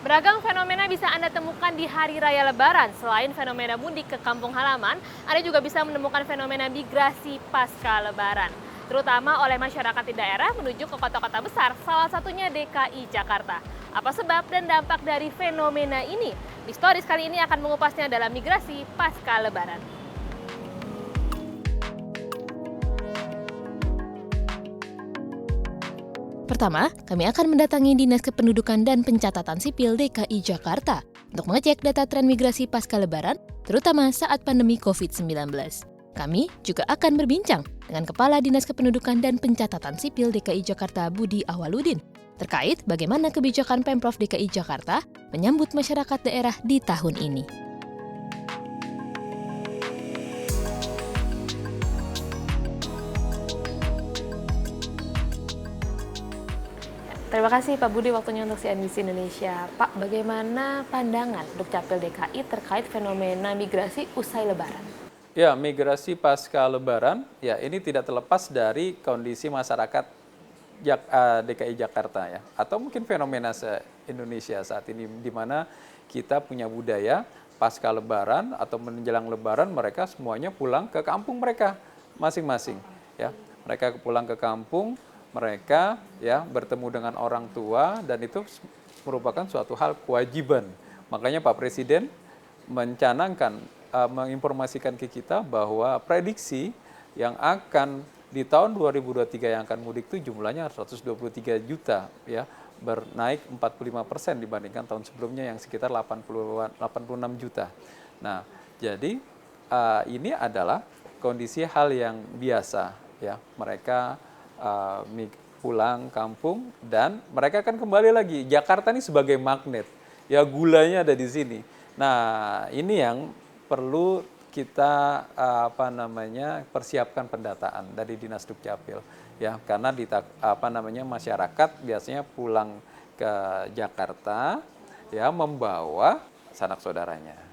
Beragam fenomena bisa Anda temukan di Hari Raya Lebaran. Selain fenomena mudik ke kampung halaman, Anda juga bisa menemukan fenomena migrasi pasca Lebaran, terutama oleh masyarakat di daerah menuju ke kota-kota besar, salah satunya DKI Jakarta. Apa sebab dan dampak dari fenomena ini? Historis kali ini akan mengupasnya dalam migrasi pasca Lebaran. Pertama, kami akan mendatangi Dinas Kependudukan dan Pencatatan Sipil DKI Jakarta untuk mengecek data tren migrasi pasca Lebaran, terutama saat pandemi COVID-19. Kami juga akan berbincang dengan Kepala Dinas Kependudukan dan Pencatatan Sipil DKI Jakarta Budi Awaludin terkait bagaimana kebijakan Pemprov DKI Jakarta menyambut masyarakat daerah di tahun ini. Terima kasih Pak Budi waktunya untuk CNBC Indonesia. Pak, bagaimana pandangan Dukcapil DKI terkait fenomena migrasi usai Lebaran? Ya, migrasi pasca Lebaran, ya ini tidak terlepas dari kondisi masyarakat DKI Jakarta ya, atau mungkin fenomena se-Indonesia saat ini, di mana kita punya budaya pasca Lebaran atau menjelang Lebaran mereka semuanya pulang ke kampung mereka masing-masing. Ya, mereka pulang ke kampung. Mereka ya bertemu dengan orang tua dan itu merupakan suatu hal kewajiban. Makanya Pak Presiden mencanangkan, menginformasikan ke kita bahwa prediksi yang akan di tahun 2023 yang akan mudik itu jumlahnya 123 juta ya, bernaik 45% dibandingkan tahun sebelumnya yang sekitar 86 juta. Nah, jadi ini adalah kondisi hal yang biasa ya, mereka pulang kampung dan mereka akan kembali lagi. Jakarta ini sebagai magnet, ya gulanya ada di sini. Nah ini yang perlu kita persiapkan pendataan dari Dinas Dukcapil, ya karena masyarakat biasanya pulang ke Jakarta, ya membawa sanak saudaranya.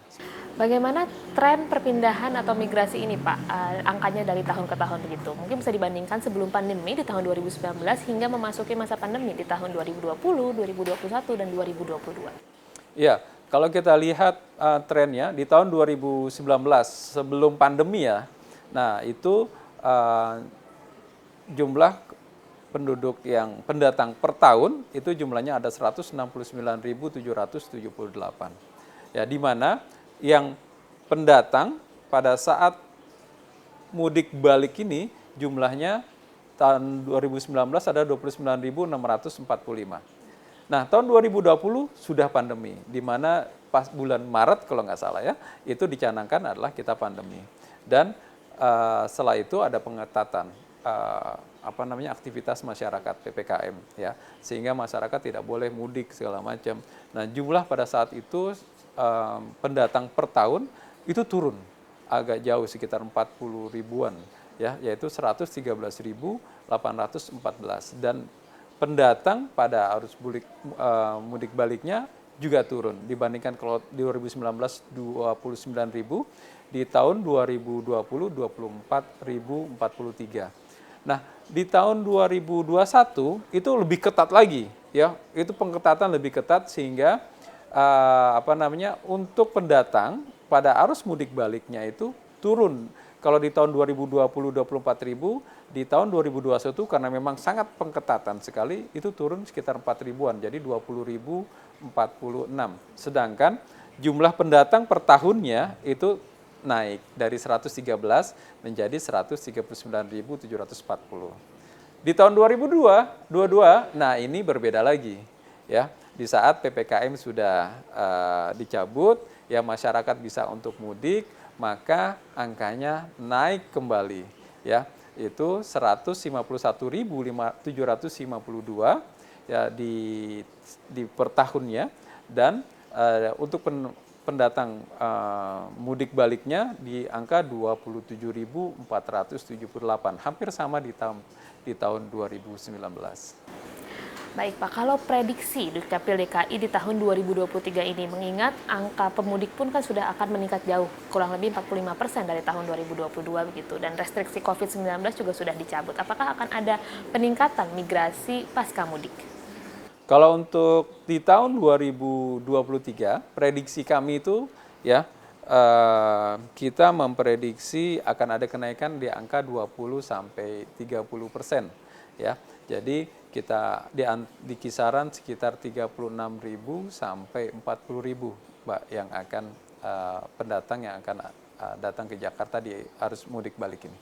Bagaimana tren perpindahan atau migrasi ini Pak, angkanya dari tahun ke tahun begitu? Mungkin bisa dibandingkan sebelum pandemi di tahun 2019 hingga memasuki masa pandemi di tahun 2020, 2021, dan 2022. Ya, kalau kita lihat trennya di tahun 2019 sebelum pandemi ya, nah itu jumlah penduduk yang pendatang per tahun itu jumlahnya ada 169.778. Ya, di mana yang pendatang pada saat mudik balik ini jumlahnya tahun 2019 ada 29.645. Nah, tahun 2020 sudah pandemi, di mana pas bulan Maret kalau nggak salah ya, itu dicanangkan adalah kita pandemi. Dan setelah itu ada pengetatan aktivitas masyarakat PPKM ya, sehingga masyarakat tidak boleh mudik segala macam. Nah, jumlah pada saat itu pendatang per tahun itu turun agak jauh sekitar 40 ribuan ya, yaitu 113.814, dan pendatang pada arus mudik baliknya juga turun dibandingkan kalau di 2019 29.000, di tahun 2020 24.043. Nah, di tahun 2021 itu lebih ketat lagi ya, itu pengetatan lebih ketat sehingga untuk pendatang pada arus mudik baliknya itu turun. Kalau di tahun 2020 24.000, di tahun 2021 karena memang sangat pengetatan sekali itu turun sekitar 4 ribuan, jadi 20.046. Sedangkan jumlah pendatang per tahunnya itu naik dari 113 menjadi 139.740. Di tahun 2022, nah ini berbeda lagi ya. Di saat PPKM sudah dicabut, ya masyarakat bisa untuk mudik, maka angkanya naik kembali, ya itu 151.752 ya di per tahunnya, dan untuk pendatang mudik baliknya di angka 27.478, hampir sama di tahun 2019. Baik Pak, kalau prediksi Dukcapil DKI di tahun 2023 ini, mengingat angka pemudik pun kan sudah akan meningkat jauh, kurang lebih 45% dari tahun 2022 begitu, dan restriksi COVID-19 juga sudah dicabut. Apakah akan ada peningkatan migrasi pasca mudik? Kalau untuk di tahun 2023, prediksi kami itu ya kita memprediksi akan ada kenaikan di angka 20 sampai 30% ya. Jadi kita di kisaran sekitar 36.000 sampai 40.000 Mbak yang akan pendatang yang akan datang ke Jakarta di arus mudik balik ini.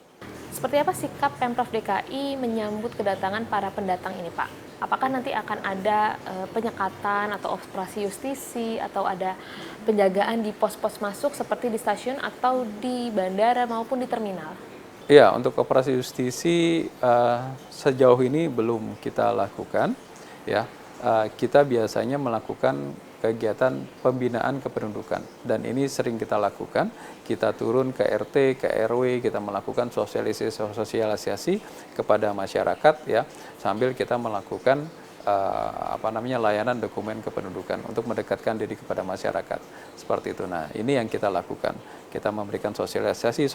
Seperti apa sikap Pemprov DKI menyambut kedatangan para pendatang ini, Pak? Apakah nanti akan ada penyekatan atau operasi justisi atau ada penjagaan di pos-pos masuk seperti di stasiun atau di bandara maupun di terminal? Ya, untuk operasi justisi sejauh ini belum kita lakukan. Ya, kita biasanya melakukan kegiatan pembinaan kependudukan dan ini sering kita lakukan. Kita turun ke RT, ke RW, kita melakukan sosialisasi kepada masyarakat ya, sambil kita melakukan layanan dokumen kependudukan untuk mendekatkan diri kepada masyarakat seperti itu. Nah, ini yang kita lakukan. Kita memberikan sosialisasi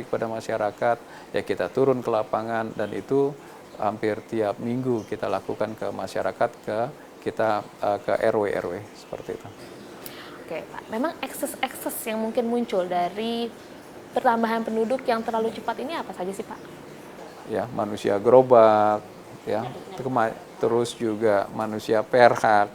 kepada masyarakat, ya kita turun ke lapangan dan itu hampir tiap minggu kita lakukan ke masyarakat, ke RW seperti itu. Oke, Pak. Memang ekses yang mungkin muncul dari pertambahan penduduk yang terlalu cepat ini apa saja sih, Pak? Ya, manusia gerobak, ya, terus juga manusia perak,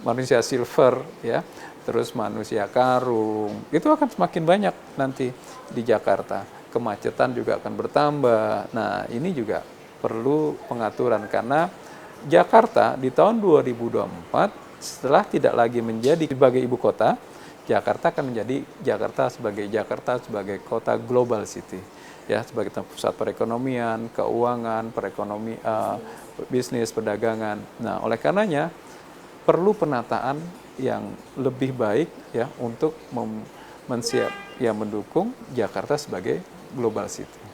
manusia silver, ya, terus manusia karung. Itu akan semakin banyak nanti di Jakarta. Kemacetan juga akan bertambah. Nah, ini juga perlu pengaturan karena Jakarta di tahun 2024 setelah tidak lagi menjadi sebagai ibu kota, Jakarta akan menjadi Jakarta sebagai kota global city, ya, sebagai pusat perekonomian, keuangan, bisnis, perdagangan. Nah, oleh karenanya perlu penataan yang lebih baik ya untuk mendukung Jakarta sebagai global city.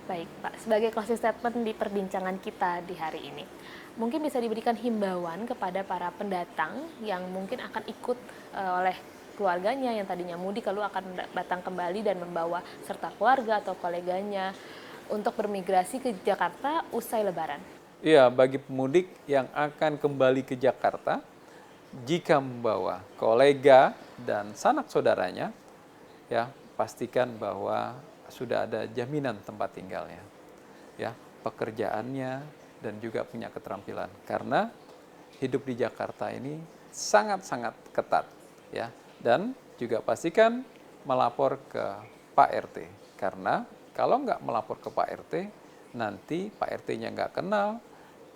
Baik, Pak. Sebagai closing statement di perbincangan kita di hari ini, mungkin bisa diberikan himbauan kepada para pendatang yang mungkin akan ikut oleh keluarganya yang tadinya mudik lalu akan datang kembali dan membawa serta keluarga atau koleganya untuk bermigrasi ke Jakarta usai Lebaran. Iya, bagi pemudik yang akan kembali ke Jakarta, jika membawa kolega dan sanak saudaranya, ya pastikan bahwa sudah ada jaminan tempat tinggalnya, ya pekerjaannya dan juga punya keterampilan. Karena hidup di Jakarta ini sangat-sangat ketat, ya. Dan juga pastikan melapor ke Pak RT. Karena kalau nggak melapor ke Pak RT, nanti Pak RT-nya nggak kenal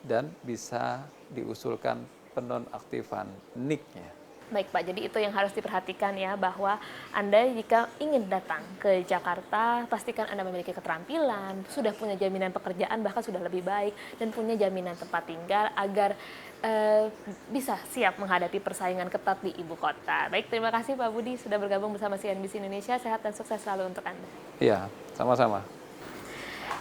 dan bisa diusulkan penonaktifan NIK-nya. Baik, Pak, jadi itu yang harus diperhatikan ya, bahwa Anda jika ingin datang ke Jakarta, pastikan Anda memiliki keterampilan, sudah punya jaminan pekerjaan, bahkan sudah lebih baik, dan punya jaminan tempat tinggal agar bisa siap menghadapi persaingan ketat di ibu kota. Baik, terima kasih Pak Budi sudah bergabung bersama CNBC Indonesia, sehat dan sukses selalu untuk Anda. Iya, sama-sama.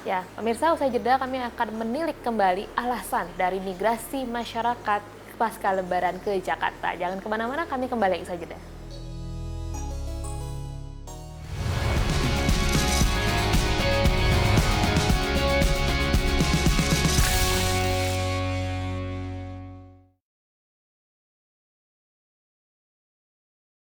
Ya, pemirsa, usai jeda kami akan menilik kembali alasan dari migrasi masyarakat pasca Lebaran ke Jakarta. Jangan kemana-mana, kami kembali usai jeda.